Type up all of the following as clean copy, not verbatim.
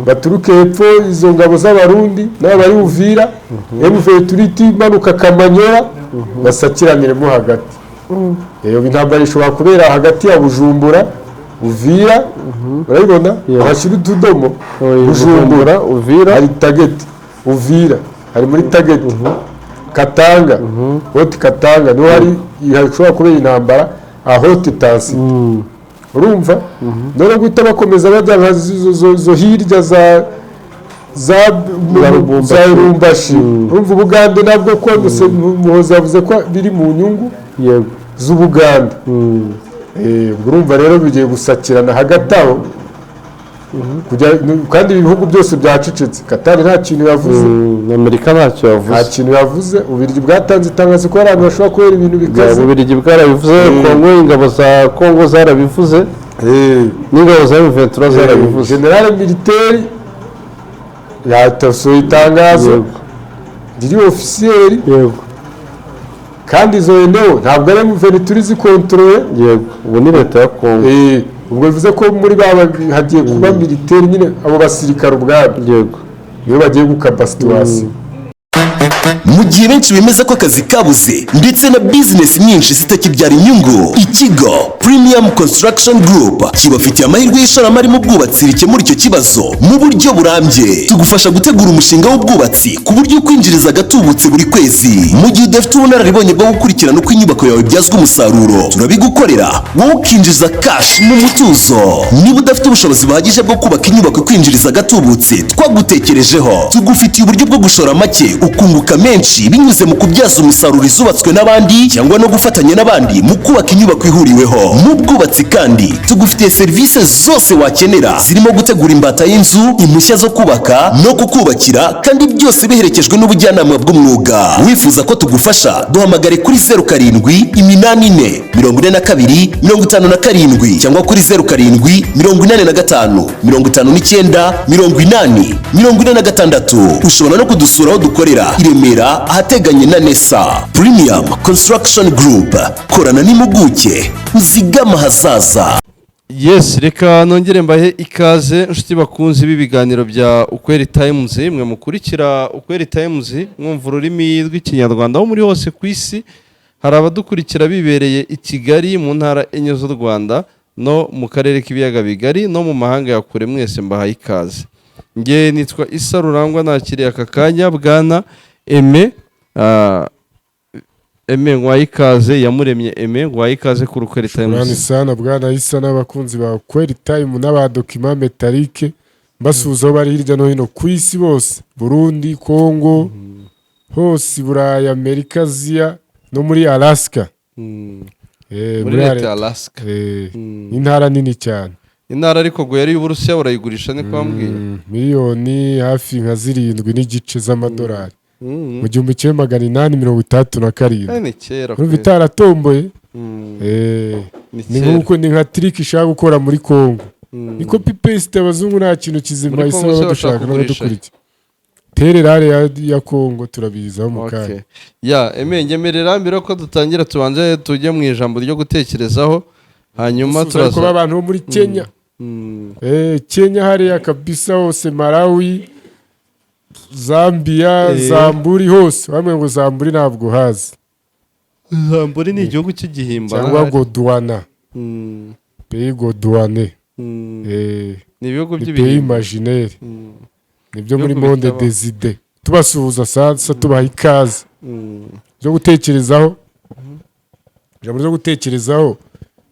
baturuke hepfo izo ngabo z'abarundi n'abari Uvira M23 imanuka Kamanyola basakiraniremo hagati. Iyo intambara ishobora kubera hagati ya Bujumbura Uvira urabibona abashira utudomo Bujumbura Uvira hari target Uvira hari muri target Katanga hoti Katanga no hari ishobora kubera intambara ahoti tansi urumva none guhita bakomeza bajya zo hirya za Rumbashi urumva Buganda nabwo ko Muhoza yavuze ko biri mu nyungu z'Ubuganda urumva rero bigiye gusakirana hagati aho kandi ibihugu byose byacecetse. Katari nta kintu yavuze, Amerika ntacyo yavuze, nta kintu yavuze. Ubirigi bwatanze itangazo ko abantu bashobora kubera ibintu bikaze. Ubirigi bwarabivuze, Kongo ingabo za Kongo zarabivuze, n'ingabo za M23 zarabivuze. General militaire yatasohoye itangazo riri officiel kandi izo eneo ntabwo ari M23 zikontrole, ubu ni leta ya Kongo. Ubwo bivuze ko muri baba hagiye kuba militaire nyine abo basirikare ubwabo niyo bagiye gukapa situation. Mu gihe benshi bemeza ko akazi kabuze ndetse na business nyinshi zitakibyara inyungu, ikigo Premium Construction Group kibafitiye amahirwe y'ishoramari mu bwubatsi rikemura icyo kibazo mu buryo burambye. Tugufasha gutegura umushinga w'ubwubatsi ku buryo kwinjiriza agatubutse buri kwezi. Mu gihe udafite ubunararibonye bwo gukurikirana uko inyubako yawe ibyazwa umusaruro, turabigukorera wowe ukinjiza cash mu mutuzo. Niba udafite ubushobozi buhagije bwo kubaka inyubako kwinjiriza agatubutse, twagutekerejeho. Tugufitiye uburyo bwo gushora make ukunguka menshi binyuze mu kubyaza umusaruro izubatswe n'abandi cyangwa no gufatanya n'abandi mu kubaka inyubako ihuriweho. Mu bwubatsi kandi tugufitiye serivisi zose wakenera zirimo gutegura imbata y'inzu, impushya zo kubaka no kukubakira, kandi byose biherekejwe n'ubujyanama bw'umwuga. Wifuza ko tugufasha, duhamagare kuri 07844257 cyangwa kuri 0785598046. Ushobora no kudusura aho dukorera i Remera ahateganye na Nesa. Premium Construction Group, korana n'impuguke uzigama hazaza. Yes, reka nongere mbahe ikaze inshuti bakunzi b'ibiganiro bya Ukweli Times. Mwe mukurikira Ukweli Times mwumva ururimi rw'ikinyarwanda aho muri hose ku isi. Hari abadukurikira bibereye i Kigali mu ntara enye z'u Rwanda no mu karere k'ibiyaga bigari no mu mahanga ya kure. Mwese mbahaye ikaze. Nge nitwa Issa Rurangwa, nakiriye aka kanya bwana Aime ngwaye ikaze, Yamuremye Aime ngwaye ikaze ku Ukweli Times. Bwana Issa bwana Issa n'abakunzi ba Ukweli Times n'abadokima metalike basuhuza bari hirya no hino ku isi bose, Burundi, Kongo, hose Buraya, Amerika, Aziya no muri Alaska. Muri leta Alaska. Intara nini cyane. Intara ariko go yari y'Uburusiya urayigurisha ne kwambwiye. Miliyoni hafi nka 7 z'amadolari. Mu 1837. Ni kera. Urumva itaratomboye. Ni nkuko ni nka trick ishaka gukora muri Kongo. Ni copy paste abazungu nta kintu kizima isaba dushaka no dukurikira. Tererare ya Kongo turabizaho mu kanya. Ya Aime ngemerera mbere ko dutangira tubanze tujye mu ijambo ryo gutekerezaho, hanyuma turaza kuba abantu bo muri Kenya. Kenya hariya kabisa hose, Malawi, Zambia, Zamburi hose. Bamwe ngo Zamburi ntabwo hazi. Zamburi ni igihugu cy'igihimba cyangwa Gondwana. Pays Gondwane. Ni ibihugu by'ibihimba. Pays imaginaire. Nibyo muri monde des idées. Tubasuhuza sasa tubaha ikaze. Byo gutekerezaho. Jambo ryo gutekerezaho.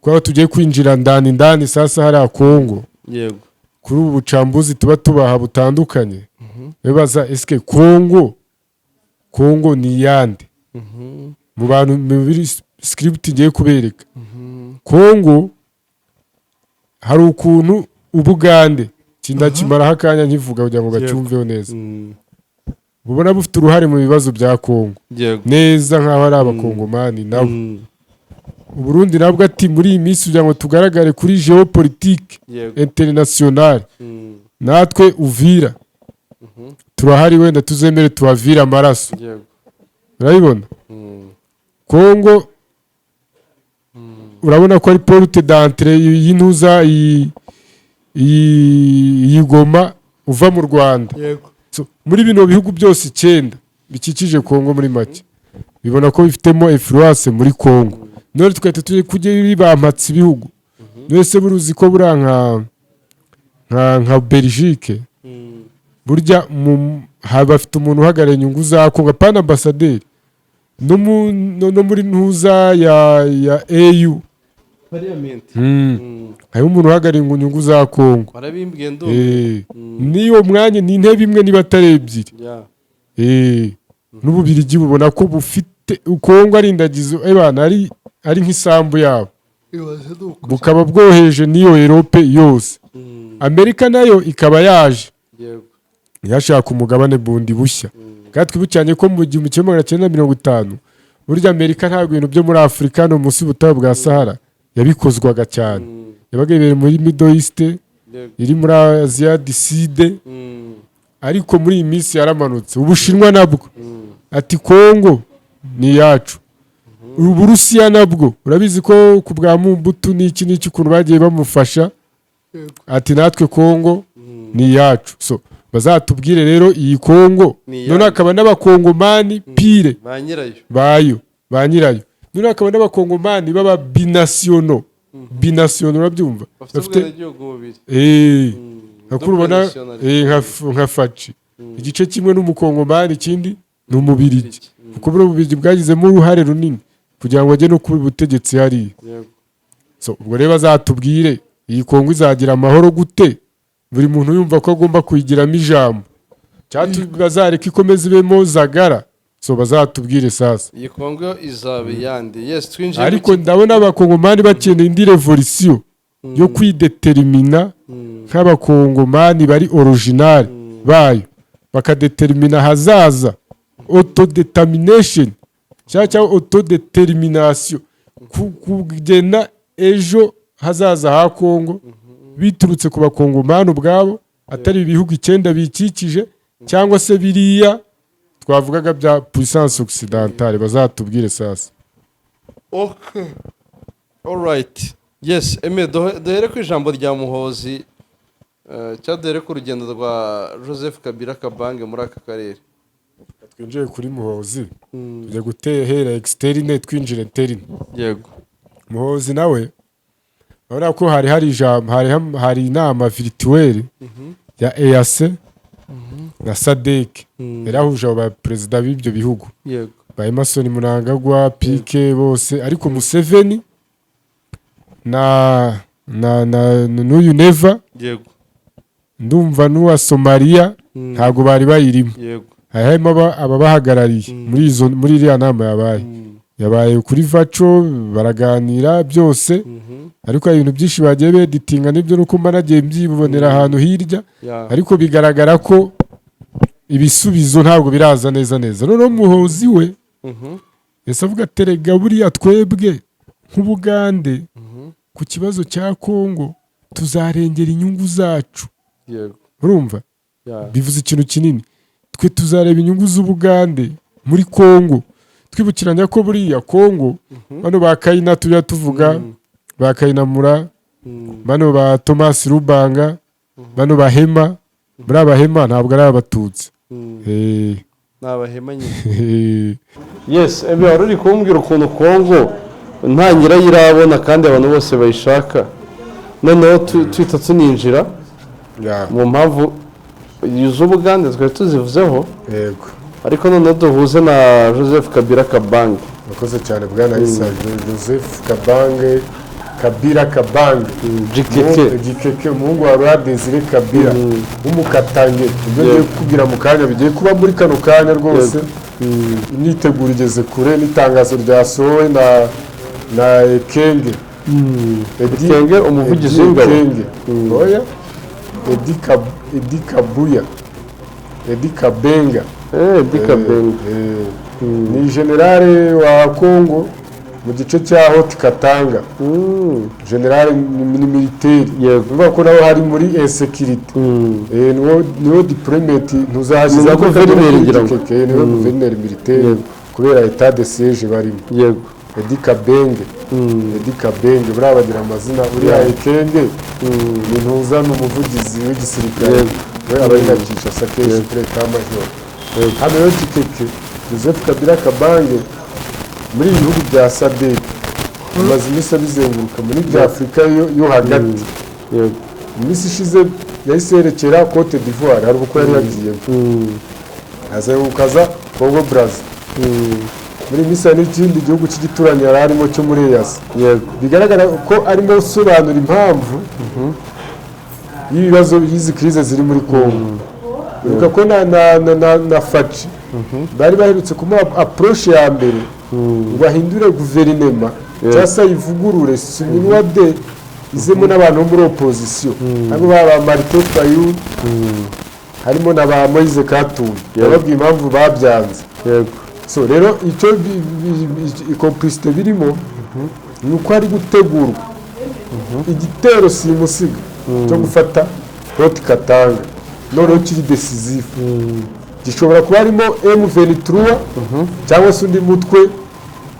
Kwa tugiye kwinjira ndani sasa hari Kongo. Yego. Kuri ubu bucambuzi tubaha butandukanye. Bebaza eske Kongo ni yande? Mu bantu muri script ngiye kubereka. Kongo hari ukuntu Ubugande kindakimara hakanya nkivuga kugira ngo bacyumveho neza. Bubona bufite uruhare mu bibazo bya Kongo. Neza nkaho ari abakongomani nabo. Uburundi nabwo ati muri iyi minsi kugira ngo tugaragare kuri geopolitique internationale. Natwe Uvira turahari, wenda tuzemere tuhavira amaraso. Urabibona? Kongo urabona ko ari porte d'entrée y'intuza y'Igoma uva mu Rwanda. So, muri bino bihugu byose 9 bikikije Kongo muri make bibona ko bifitemo influence muri Kongo, none twahita tuje kujya bampatse ibihugu. Mwese buruzi ko buranka nka Belgique burya bafite umuntu uhagarariye inyungu za Kongo, pana ambassadeur no muri ntuza ya AU parliament. Hari umuntu uhagarariye inyungu za Kongo, barabimbwiye ndo niyo mwanya ni intebe imwe niba atari ebyiri. N'Ububirigi bubona ko bufite Kongo ari indagizo ebana ari nk'isambu yabo, bukaba bwoheje niyo Europe yose. Amerika nayo ikaba yaje yashaka umugabane bundi bushya. Kandi twibukanye ko mu 1950 burya Amerika ntabwo ibintu byo muri Afrika no munsi butayu bwa Sahara yabikozwaga cyane, yabaga ibere muri Middle East, iri muri Asia du Sud, ariko muri iyi minsi yaramanutse. Ubushinwa nabwo ati Kongo ni yacu, Uburusiya nabwo urabizi ko ku bwa Mumbutu n'iki ukuntu bagiye bamufasha, ati natwe Kongo ni yacu. So bazatubwire rero iyi Kongo none akaba n'abakongomani pire ba nyirayo, none akaba n'abakongomani baba binationaux. Urabyumva bafite nkakurubona nka faci igice kimwe n'umukongomani, ikindi ni Umubirigi, kuko buri Ububirigi bwagizemo uruhare runini kugira ngo ajye no kuba ubutegetsi hariya. So ubwo rero bazatubwire iyi Kongo izagira amahoro gute, buri muntu yumva ko agomba kuyigiramo ijambo, cyangwa bazareka ikomeza ibemo zagara. So bazatubwire sasa iyi Kongo izaba yandi. Yes, twinjiye ariko ndabona abakongomani bakeneye indi revolution yo kwidetermina nk'abakongomani bari original bayo, bakadetermina hazaza autodetermination cyangwa autodetermination, kugena ejo hazaza ha Kongo biturutse ku bakongomani ubwabo, atari ibihugu 9 bikikije cyangwa se biriya twavugaga bya puissance occidentale. Bazatubwire sasa. Okay, all right. Yes, duhere ku ijambo rya Muhozi, cyangwa duhere ku rugendo rwa Joseph Kabila Kabange muri aka karere. Twinjiye kuri Muhozi tujya gutehera externe twinjire interne. Yego, Muhozi nawe urabona ko hari ijambo, hari inama virtuelle ya EAC na SADC yarahuje aba perezida b'ibyo bihugu. yego, ba Emerson Mnangagwa, Pike bose, ariko Museveni na n'uyu Neva, yego, ndumva n'uwa Somalia ntago bari bayirimo. yego, harimo ababahagarariye muri iriya nama yabaye kuri Vaco, baraganira byose, ariko hari ibintu byinshi bagiye beditinga, nibyo nuko managiye mbyibonera ahantu hirya, ariko bigaragara ko ibisubizo ntabwo biraza neza. Noneho Muhozi we ese avuga terega buriya twebwe nk'Ubugande ku kibazo cya Kongo tuzarengera inyungu zacu. Urumva bivuze ikintu kinini, twe tuzareba inyungu z'Ubugande muri Kongo, twibukiranya ko buriya Kongo bano ba Kayina tujya tuvuga, ba Kayinamura, bano ba Thomas Rubanga, bano bahema, muri abahema ntabwo ari abatutsi. n'abahema nyine. Yes, wari uri kumbwira ukuntu Kongo nta nyirayirabona kandi abantu bose bayishaka, noneho twita tuninjira mu mpamvu z'Ubugande twari tuzivuzeho. Yego, ariko noneho duhuze na Joseph Kabila Kabange. Urakoze cyane bwana Isa. Joseph Kabila Kabange GKK, umuhungu wa Laurent Désiré Kabila w'umukatange. Ibyo ngiye kukubwira mu kanya bigiye kuba muri kano kanya rwose. Imyiteguro igeze kure, n'itangazo ryasohowe na Ekenge, Ekenge umuvugizi w'ingabo. Oya, Edi Kabuya, Edi Kabenga. Ni generale wa Kongo mu gice cya Haut Katanga. Generale ni militaire, yego, ko nawe hari muri insecurity. Niwo diplomate ntuzaziza guverineri ngira ngo niwo guverineri militaire kubera etat de siège barimo. Yego, Edi Kabenge buriya bagira amazina. Buriya Ekenge ni ntuza n'umuvugizi w'igisirikare we aba ari na Kinshasa kenshi kuri etamajoro. Hano rero Gikeke Joseph Kabila Kabange muri ibi bihugu bya SADC amaze iminsi abizenguruka muri bya Afurika yo hagati. Mu minsi ishize yahise yerekera Cote d'Ivoire, hari uko yari yagiyemo azengukaza Congo Brazza. Muri misa n'ikindi gihugu cy'igituranye yari arimo cyo muri EAC. Bigaragara ko arimo gusobanura impamvu y'ibibazo y'izi krize ziri muri Congo. Bivuga ko na Faci bari baherutse kumuha approche ya mbere ngo ahindure guverinema cyangwa se ivugurure siminwa de izemo n'abantu bo muri opposition, abo baba Martin Fayulu harimo na ba Moise Katumbi, bababwiye impamvu babyanze. So rero icyo complicité birimo ni uko ari gutegurwa igitero simusiga cyo gufata Haute Katanga, noneho kiri decisive. Gishobora kuba harimo M23 cyangwa se undi mutwe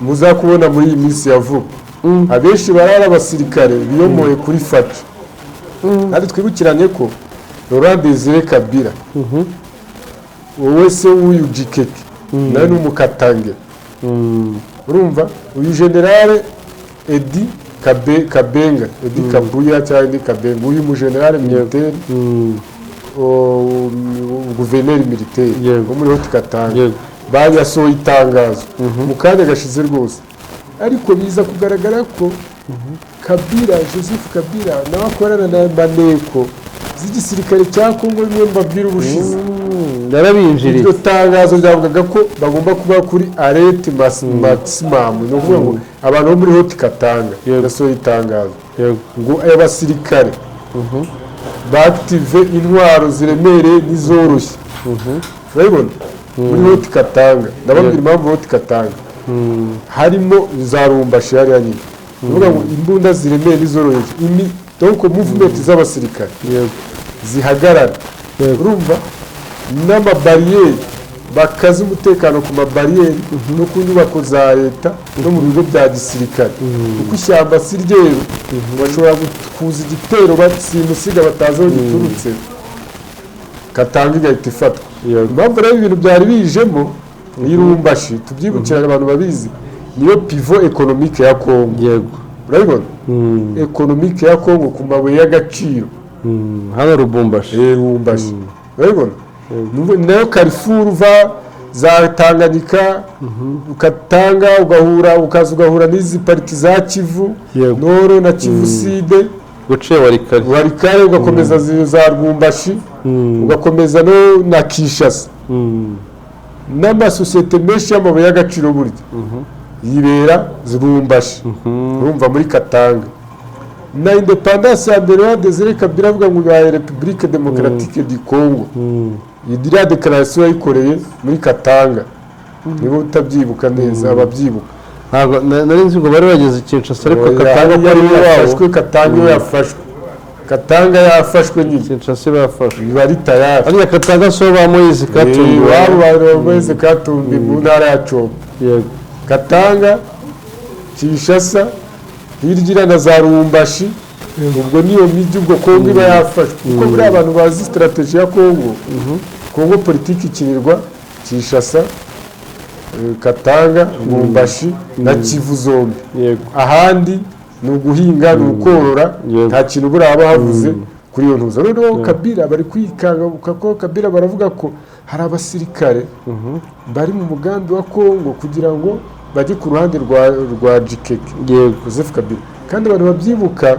muzakubona muri iyi minsi ya vuba. Abenshi barara abasirikare biyomoye kuri Faci. Kandi twibukiranye ko Laurent Désiré Kabila wowe se w'uyu Gikeke nawe n'umukatange. Urumva uyu generale Edi Kabenga, Edi Kabuya cyangwa Edi Kabenga, uyu mu generale militaire guverineri militaire wo muri Haute Katanga bayasohoye itangazo mu kanya gashize rwose, ariko biza kugaragara ko Kabila, Joseph Kabila nawe akorana na maneko z'igisirikare cya Kongo, bimwe mbabwira ubushize yarabinjiriye. Iryo tangazo ryavugaga ko bagomba kuba kuri alerte maximum, ni ukuvuga ngo abantu bo muri Haute Katanga yasohoye itangazo ngo abasirikare baactive intwaro ziremereye n'izoroshye. Urabibona muri Haute Katanga, ndababwira impamvu Haute Katanga harimo za Rumbashi hariya nyine, uvuga ngo imbunda ziremereye n'izoroshye, donc movement z'abasirikare zihagarara. Urumva n'amabariyeri bakaza umutekano ku mabariyeri no ku nyubako za leta no mu bigo bya gisirikare, kuko ishyamba si ryeru bashobora kuza igitero simusiga batazi aho giturutse, Katanga igahita ifatwa. Impamvu rero ibintu byari bijemo n'Irumbashi, tubyibukiranye abantu babizi, niyo pivot économique ya Congo. Urabibona économique ya Congo ku mabuye y'agaciro hano Lubumbashi. Urabibona nayo Carrefour uva za Tanganyika ukatanga ukaza ugahura n'izi pariki za Kivu Noro na Kivu Side, guce Warikare ugakomeza za Lubumbashi ugakomeza no na Kinshasa. N'amasosiyete menshi y'amabuye y'agaciro burya yibera Lubumbashi. Urumva muri Katanga na independance ya mbere wa Désiré Kabila avuga ngo ya République démocratique du Congo, idira declaration yayikoreye muri Katanga. Nibo utabyibuka neza, ababyibuka ntabwo nari nzi ngo bari bageze Kinshasa, ariko Katanga yari yafashwe. Katanga yafashwe, Katanga yafashwe nyine, Kinshasa bafashwe bari tayari. Ariya Katanga so ba Moise Katumbi, wabo Moise Katumbi mu ntara ya Cobo. Katanga, Kinshasa, hirya na za Lubumbashi, ubwo niyo mijyi ubwo Kongo iba yafashwe. Kuko buri abantu bazi strategy ya Kongo, Kongo politiki ikinirwa Kinshasa, Katanga, Lubumbashi na Kivu zombi. Ahandi ni uguhinga, ni ukorora, nta kintu buraba havuze kuri iyo ntuza. Rero Kabila bari kwikanga kuko Kabila baravuga ko hari abasirikare bari mu mugambi wa Kongo kugira ngo bajye ku ruhande rwa Gikeke Joseph Kabila. Kandi abantu babyibuka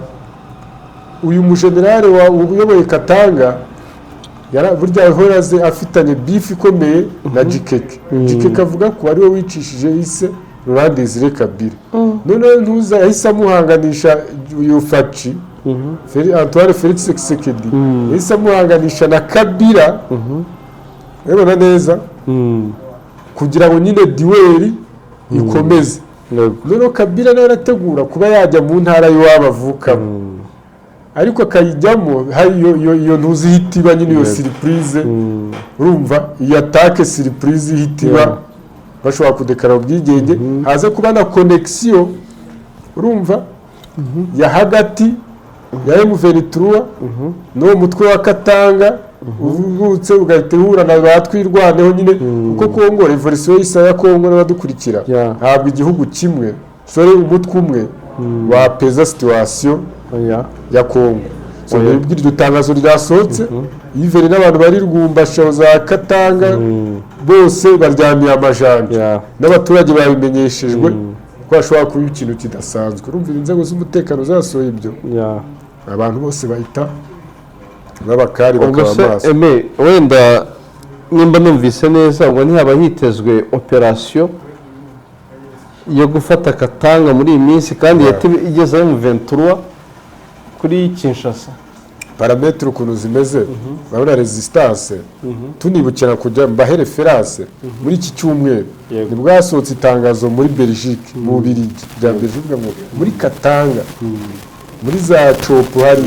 uyu mujenerale uyoboye Katanga burya yahoraze afitanye beef ikomeye na Gikeke. Gikeke avuga ko ari we wicishije ise Laurent Désiré Kabila. Noneho ntuza yahise amuhanganisha uyu Faci, Antoine Félix Tshisekedi, yahise amuhanganisha na Kabila. Urabona neza kugira ngo nyine duel ikomeze. Noneho Kabila nawe arategura kuba yajya mu ntara y'iwabo avukamo, ariko akayijyamo iyo ntuzi ihitiba nyine iyo surprise. Urumva iyo attaque surprise ihitiba bashobora kudekara ubwigenge, haza kuba na connexion. Urumva ya hagati ya M23 no mutwe wa Katanga uvutse ugahita uhura na ba twirwaneho nyine kuko Kongo revolution y'isa ya Kongo n'abadukurikira Yeah. ntabwo igihugu kimwe sore umutwe umwe wapeza situation oya ya Kongo so Oya. nibwira iryo tangazo ryasohotse yivere n'abantu bari rwumbasha za Katanga bose baryamiye amajanja Yeah. n'abaturage babimenyeshejwe ko hashobora kuba ikintu kidasanzwe urumva inzego z'umutekano zasohoye ibyo ya abantu bose bahita babakari ubwo bakaba se amaso eme wenda nimba numvise neza ngo ntihaba hitezwe operasiyo yo gufata Katanga muri iyi minsi kandi igezeho mu 23 kuri Kinshasa parametre ukuntu zimeze urabona resistance tunibukira kujya mbahe reference muri iki cyumweru Yego. nibwo hasohotse itangazo muri Belgique mu Bubiligi bya Belgique ngo muri Katanga muri za copu hari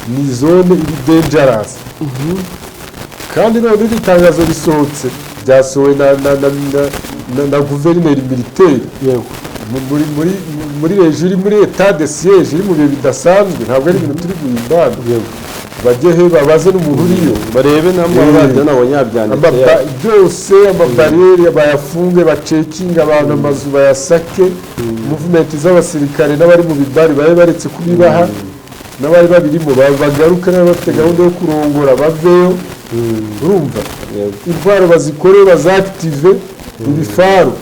ni zone iri dangerous kandi none iri tangazo risohotse ryasohowe na guverineri militaire yego muri rejo iri muri etat de siège iri mu bihe bidasanzwe ntabwo ari ibintu turi guhimbana bajye he babaze n'umuntu uriyo barebe n'amaradiyo n'abanyabyanditse byose amabariyeri bayafunge bacekinga abantu amazu bayasake movement z'abasirikare n'abari mu bibari babe baretse kubibaha n'abari babirimo bagaruke n'abafite gahunda yo kurongora baveyo urumva intwaro bazikore bazactive ibifaru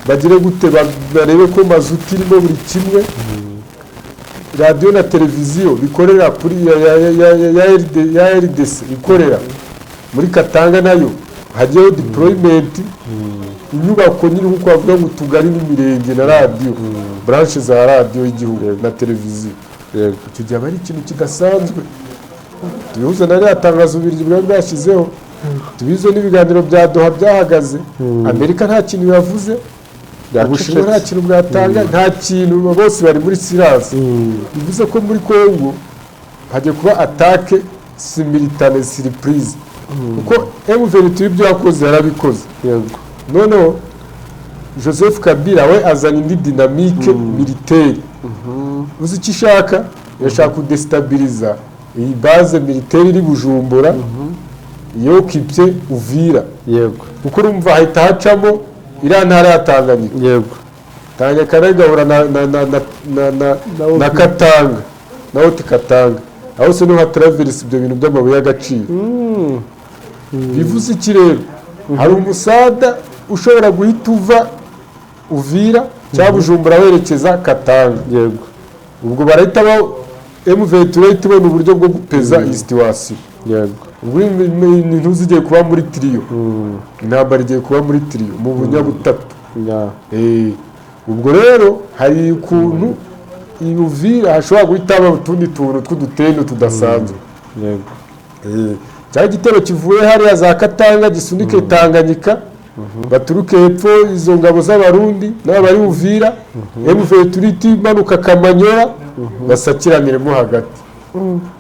bagire gute barebe ko mazuti irimo buri kimwe radiyo na televiziyo bikorera kuri ya RDC ikorera muri Katanga nayo hagiyeho deployment inyubako nyiri nkuko bavuga ngo tugari n'imirenge na radiyo branche za radiyo y'igihugu na televiziyo icyo gihe aba ari ikintu kidasanzwe tubihuza na rya tangazo Ububiligi bwari bwashyizeho tubizo n'ibiganiro bya Doha byahagaze Amerika nta kintu yavuze Ubushinwa nta kintu bwatanga nta kintu bose bari muri silence bivuze ko muri Kongo hagiye kuba attaque simultane surprise kuko M23 ibyo yakoze yarabikoze noneho Joseph Kabila we azana indi dynamique militaire uzi icyo ishaka yashaka kudestabiliza iyi base militaire iri Bujumbura yo kipye Uvira yego kuko urumva hahita hacamo iriya ntara ya Tanganyika yego Tanganyika igahura na Katanga naho Katanga aho se no hatraverse ibyo bintu by'amabuye y'agaciro bivuze iki rero hari umusada ushobora guhita uva Uvira cyangwa Bujumbura werekeza Katanga yego ubwo barahita M23 ibona uburyo bwo gupeza iyi situation yego ubwo ibintu zigiye kuba muri trio intambara igiye kuba muri trio mu bunyabutatu ubwo rero hari ukuntu Uvira hashobora guhita haba utundi tuntu tw'udutendo tudasanzwe cyangwa igitero kivuye hariya za Katanga gisunike Tanganyika baturuke hepfo izo ngabo z'abarundi n'abari Uvira M23 imanuka Kamanyora basakiraniremo hagati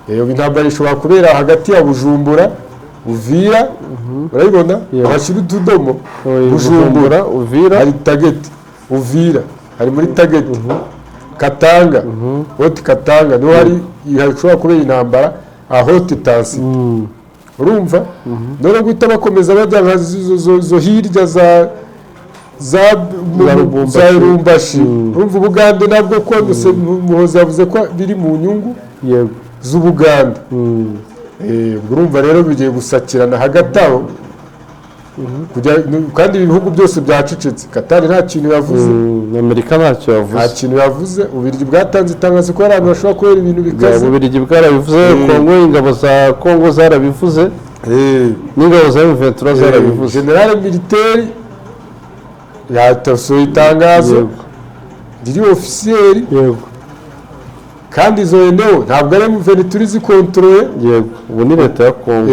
iyo intambara ishobora kubera hagati ya Bujumbura Uvira urabibona bashyira utudomo Bujumbura Uvira hari target Uvira hari muri target Katanga hoti Katanga niho hari hashobora kubera intambara hoti tansi urumva none guhita bakomeza bajya nka zo hirya za Rumbashi urumva Ubugande nabwo ko Muhoza yavuze ko biri mu nyungu z'Ubugande urumva rero bigiye gusakirana hagati aho kandi ibihugu byose byacecetse Katari nta kintu yavuze Amerika ntacyo yavuze nta kintu yavuze Ububiligi bwatanze itangazo ko abantu bashobora kubera ibintu bikaze Ububiligi bwarabivuze Kongo ingabo za Kongo zarabivuze n'ingabo za M23 zarabivuze general militaire yatasohoye itangazo riri officiel kandi izo eneo ntabwo ari M23 zikontrole yego ubu ni leta ya Kongo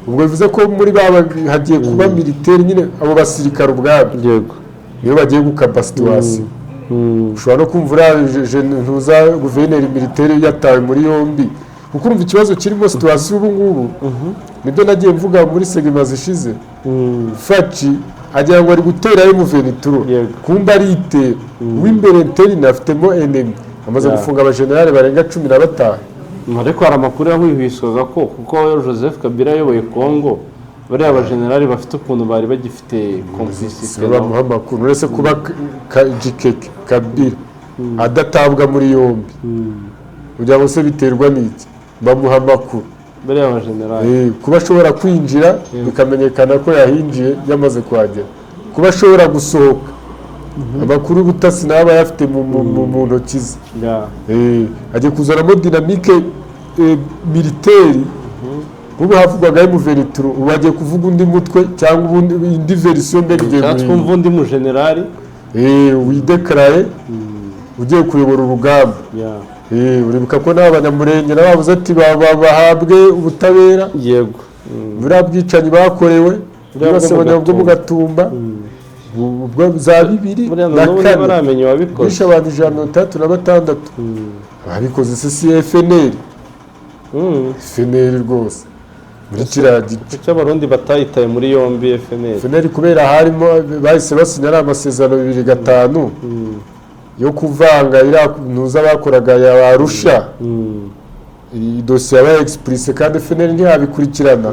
ubwo bivuze ko muri baba hagiye kuba militaire nyine abo basirikare ubwabo yego niyo bagiye gukapa situation ushobora no kumva ntuza guverineri militaire yatawe muri yombi kuko urumva ikibazo kirimo situation ubu ngubu nibyo nagiye mvuga muri segment zishize Faci agira ngo ari gutera M23 kumba ari itera w'imbere interne afitemo enemy amaze gufunga abagenerale barenga 15 ariko hari amakuru yahwihwiswaga ko kuko Joseph Kabila ayoboye Congo bariya abajenerali bafite ukuntu bari bagifite complicité bamuha amakuru uretse kuba Gikeke Kabila adatabwa muri yombi kugira ngo se biterwa n'iki bamuha amakuru bariya abajenerali kuba ashobora kwinjira bikamenyekana ko yahinjiye yamaze kuhagera kuba ashobora gusohoka amakuru y'ubutasi n'aba yafite mu ntoki ze agiye kuzanamo dinamike militeri ubu havugwaga M23 ubu bagiye kuvuga undi mutwe cyangwa indi verisiyo mbere igiye twumva undi mujenerali widekaraye ugiye kuyobora urugamba uribuka ko n'abanyamurenge bavuze ati bahabwe ubutabera yego buriya bwicanyi bakorewe bwose bwo mu Gatumba ubwo za 2004 bishe abantu 136 ababikoze se FNL FNL rwose muri kiriya gice cy'abarundi batayitaye muri yombi FNL kubera harimo bahise basinyana amasezerano 2005 yo kuvanga ntuza bakoraga ya Arusha iyi dosiye yaba express kandi FNL ntiyabikurikirana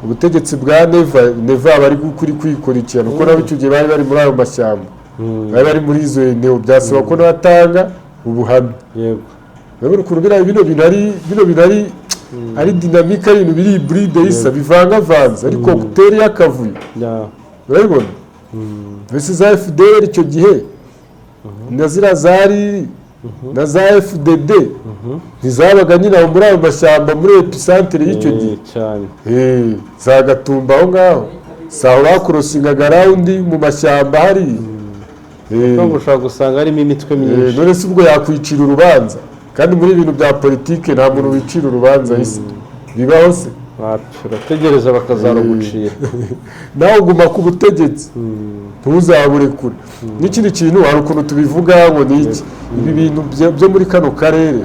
ubutegetsi bwa Neva bari kuri kwikurikirana uko nabo icyo gihe bari muri ayo mashyamba bari muri izo neo byasaba ko natanga ubuhamya yego rero kurubira bino binari ari dinamika y'ibintu biri hybride isa bivangavanze ariko cocktail y'akavuyo urabibona mbese za FDR icyo gihe na zira zari na za FDD ntizabaga nyine muri ayo mashyamba muri epicentre y'icyo gihe cyane za Gatumba aho ngaho saho bakorosingaga rawundi mu mashyamba hari ntabwo ushobora gusanga harimo imitwe myinshi none se ubwo yakwicira urubanza kandi muri ibintu bya politike nta muntu wicira urubanza isi bibaho se urategereza bakazarugucira nawe uguma ku butegetsi ntuzabure kure n'ikindi kintu hari ukuntu tubivuga ngo ni iki ibi bintu byo muri kano karere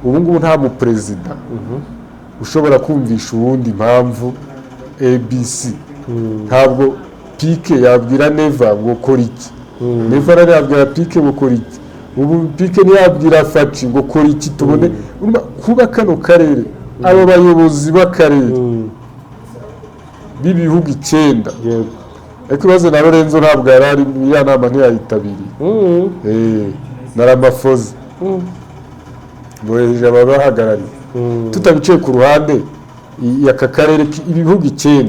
ubu ngubu nta muperezida ushobora kumvisha uwundi impamvu ABC ntabwo Pike yabwira Neva ngo kora iki Neva yabwira Pike ngo kora iki ubu Pike ntiyabwira Faci ngo kora iki tubone kuba kano karere aba bayobozi b'akarere b'ibihugu 9 ariko ibibazo na Lorenzo ntabwo yari ari ya nama ntiyayitabiriye na Ramaphosa bohereje ababahagarariye tutabiciye ku ruhande y'aka karere ibihugu 9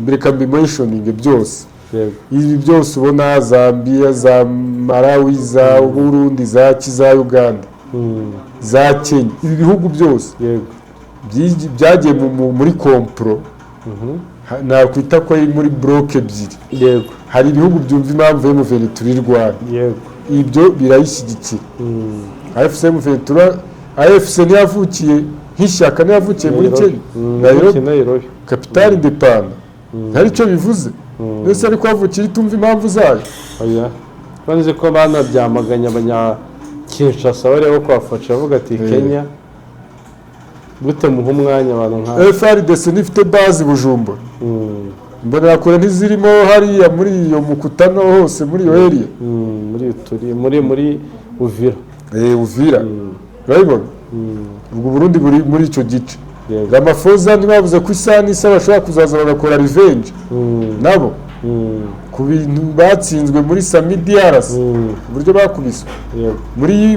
mbere kambimentioning byose ibi byose ubona Zambia za Malawi za Burundi za Kiza Uganda za Kenya ibi bihugu byose byagiye muri kompro nakwita ko ari muri bloc ebyiri hari ibihugu byumva impamvu M23 irwana ibyo birayishyigikira AFC ntiyavukiye nk'ishyaka ntiyavukiye muri Kenya Nairobi capitale independant hari icyo bivuze ndetse ariko havukira itumva impamvu zayo banze ko banabyamaganya Kinshasa bareba ko bafasha bavuga ati Kenya gute muha umwanya abantu nka FARDC nifite base Bujumbura mbona kure ntizirimo hariya muri iyo mukutano hose muri iyo area muri Uvira Uvira urabibona ubwo Burundi buri muri icyo gice Ramaphosa ntibavuze ko isani isa bashobora kuzaza bagakora revenge nabo ku bintu batsinzwe muri Samidiaras uburyo bakubiswe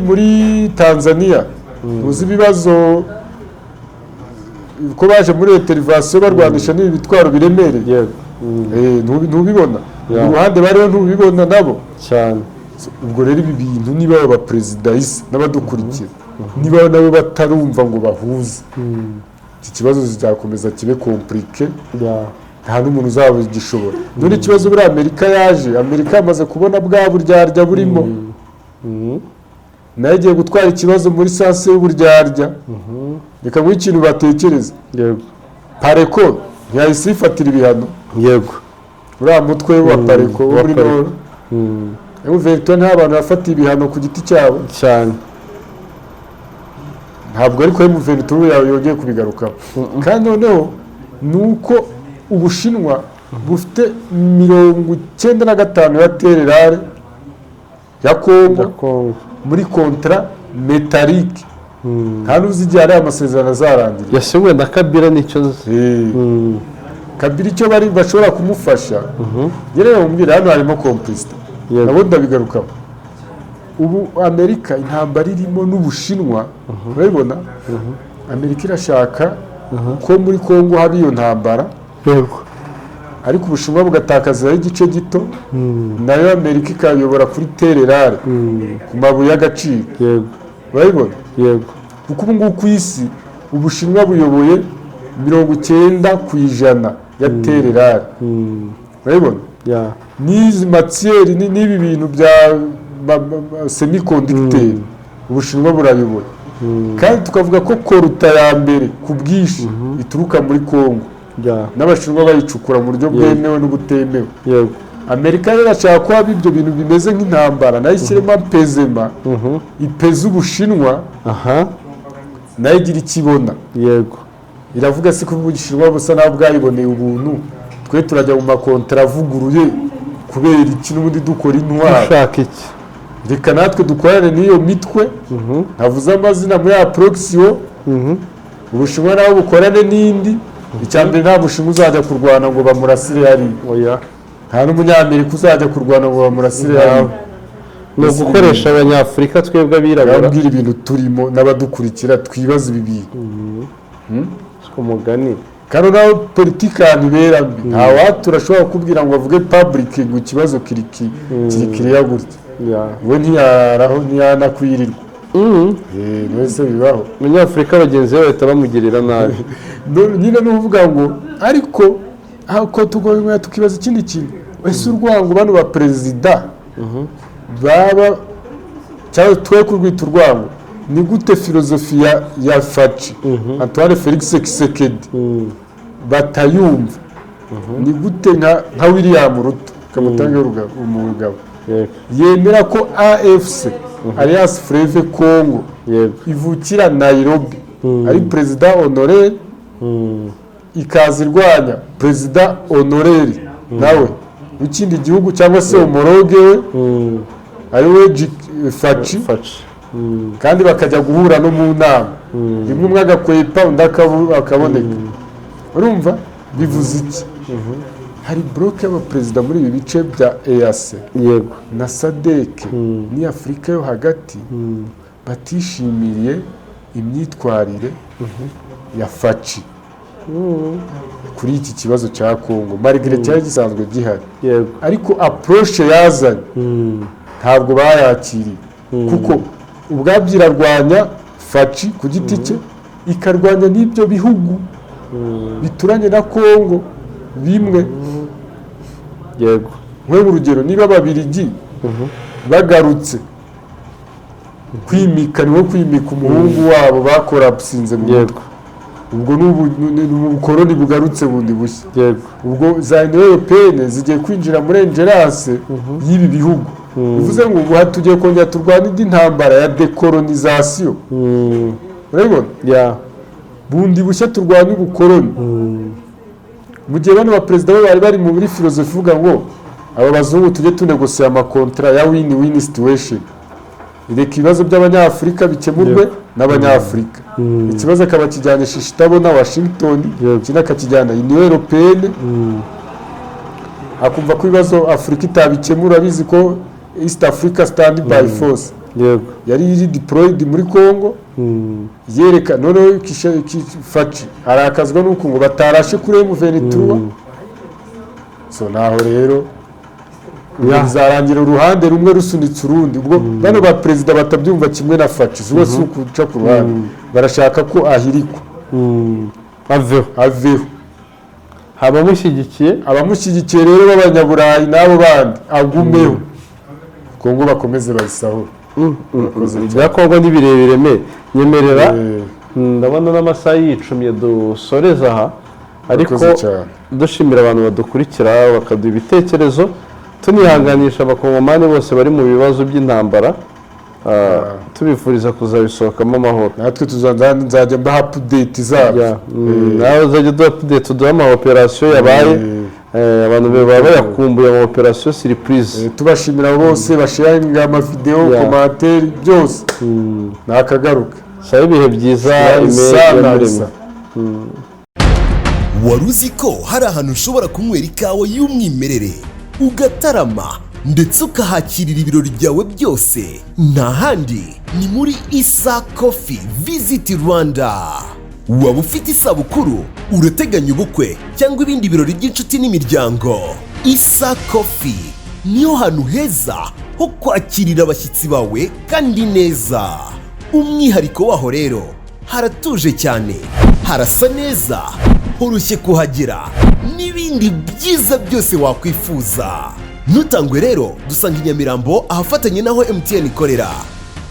muri Tanzania muzi ibibazo ko baje muri intervention barwanisha n'ibi bitwaro biremereye ntubibona uruhande bariho ntubibona nabo cyane ubwo rero ibi bintu niba aba perezida isi n'abadukurikira niba nabo batarumva ngo bahuze iki kibazo kizakomeza kibe compliqué nta n'umuntu uzaba gishobora none ikibazo muri Amerika Amerika yamaze kubona bwa buryarya burimo nayo igiye gutwara ikibazo muri sanse y'uburyarya reka ngo ikintu batekereza Pareko ntiyahise ifatira ibihano uriya mutwe wa Pareko wo muri Nord M23 nta bantu bafatiye ibihano ku giti cyabo cyane ntabwo ariko M23 yongeye kubigarukaho kandi noneho nuko Ubushinwa bufite 95 ya tererare ya Kongo muri kontra metallique nta n'uzi igihe ariya amasezerano azarangirira. yasinywe na Kabila nicyo nzi. Kabila icyo bashobora kumufasha rero mubwira hano harimo complicité nabo ndabigarukaho. Ubu Amerika intambara irimo n'Ubushinwa urabibona. Amerika irashaka ko muri Kongo haba iyo ntambara, ariko Ubushinwa bugatakazaho igice gito, nayo Amerika ikayobora kuri tererare ku mabuye y'agaciro. Urabibona kuko ubu ngubu ku isi Ubushinwa buyoboye 90% ya tererare. Urabibona n'izi matiyeri n'ibi bintu bya semiconducteur Ubushinwa burayoboye. Kandi tukavuga ko koruta ya mbere ku bwinshi ituruka muri Kongo, n'Abashinwa bayicukura mu buryo bwemewe n'ubutemewe. Amerika rero irashaka ko haba ibyo bintu bimeze nk'intambara, nayo ishyiremo pezema ipeza Ubushinwa, nayo igira ikibona. Iravuga se ko Ubushinwa busa naho bwayiboneye ubuntu, twe turajya mu makontara avuguruye kubera iki n'ubundi dukora intwaro. Ushaka iki? Reka natwe dukorane n'iyo mitwe, ntavuze amazina muri Proxio, Ubushinwa nabo bukorane n'indi. Icyambere nta Bushinwa uzajya kurwana ngo bamurasire hariya, nta n'Umunyamerika uzajya kurwana ngo bamurasire hariya. Ni ugukoresha Abanyafurika twebwe abirabura. Babwira ibintu turimo n'abadukurikira twibaza ibi bintu. Umugani kandi naho politiki ahantu ibera mbi, nta turashobora kubwira ngo bavuge public ngo ikibazo kiri kiriya gutya, we ntiyanakwirirwa. Mwese bibaho. Abanyafurika bagenzi be bahita bamugirira nabi. Nyine ni ukuvuga ngo ariko ko tugomba tukibaza ikindi kintu, ese urwango bano ba perezida baba cyangwa twe kurwita urwango, ni gute filozofi ya Faci Antoine Felix Tshisekedi batayumva? Ni gute nka William Ruto kamutanga umugabo yemera ko AFC Alliance Fleuve Congo ivukira Nairobi ari perezida honoraire, ikaza irwanya perezida honoraire nawe w'ikindi gihugu cyangwa se homologue we ari we Faci, kandi bakajya guhura no mu nama, rimwe umwe agakwepa undi akaboneka. Urumva bivuze iki? Hari bloke y'abaperezida muri ibi bice bya EAC na SADC ni Afurika yo hagati batishimiriye imyitwarire ya Faci kuri iki kibazo cya Kongo, malgré cyari gisanzwe gihari, ariko approche yazanye ntabwo bayakiriye, kuko ubwabyo irarwanya Faci ku giti cye, ikarwanya n'ibyo bihugu bituranye na Kongo bimwe. Nk'urugero niba Ababiligi bagarutse kwimika umuhungu wabo bakorapsinze mu mutwe, ubwo n'ubukoroni bugarutse bundi bushya, ubwo za Union Européenne zigiye kwinjira muri ingerence y'ibi bihugu. Bivuze ngo ubu tugiye kongera turwana indi ntambara ya decolonisation. Urabibona? Bundi bushya turwana ubukoroni. Mu gihe bano baperezida bari bari muri filozofi ivuga ngo aba bazungu tujye tunegosiya amakontra ya win-win situation, reka ibibazo by'Abanyafurika bikemurwe n'Abanyafurika, ikibazo akaba kijyanisha itabona Washington, ikindi akakijyana Union Européenne, akumva ko ibibazo Afurika itabikemura, bizi ko East Africa Stand by Force yari iri deployed muri Congo, yereka noneho Faci arakazwa n'uko ngo batarashe kuri M23. So naho rero bizarangira uruhande rumwe rusunitse urundi, ubwo bano ba perezida batabyumva kimwe na Faci, zuba si ukuca ku ruhande, barashaka ko ahirikwa aveho. Abamushyigikiye rero b'Abanyaburayi n'abo bandi agumeho, Kongo bakomeze bayisahura. Bya Kongo ni birebire nyemerera, ndabona n'amasaha yicumye dusoreza aha, ariko dushimira abantu badukurikira bakaduha ibitekerezo, tunihanganisha abakongomani bose bari mu bibazo by'intambara, tubifuriza kuzabisohokamo amahoro. Natwe nzajya mbaha update zabo, nawe uzajya duha update, duha ama operation yabaye, abantu baba bayakumbuye ama operation surprise. Tubashimira bose basharinga ama video, commentaire byose nakagaruka. sabe ibihe byiza Sana. wari uzi ko hari ahantu ushobora kunywera ikawa y'umwimerere ugatarama ndetse ukahakirira ibirori byawe byose? nta handi ni muri Isa Coffee Visit Rwanda. waba ufite isabukuru, urateganya ubukwe cyangwa ibindi birori by'inshuti n'imiryango, Isa Coffee niyo hantu heza ho kwakirira abashyitsi bawe kandi neza. umwihariko waho rero, haratuje cyane, harasa neza, horoshye kuhagera n'ibindi byiza byose wakwifuza. ntutangwe rero, dusanga i Nyamirambo ahafatanye naho MTN ikorera.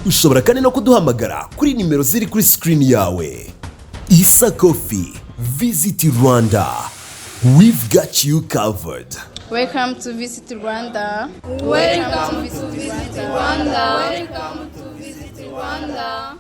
ushobora kandi no kuduhamagara kuri nimero ziri kuri screen yawe. Isa Coffee Visit Rwanda, we've got you covered. Welcome to Visit Rwanda. Welcome to Visit Rwanda. Welcome to Visit Rwanda.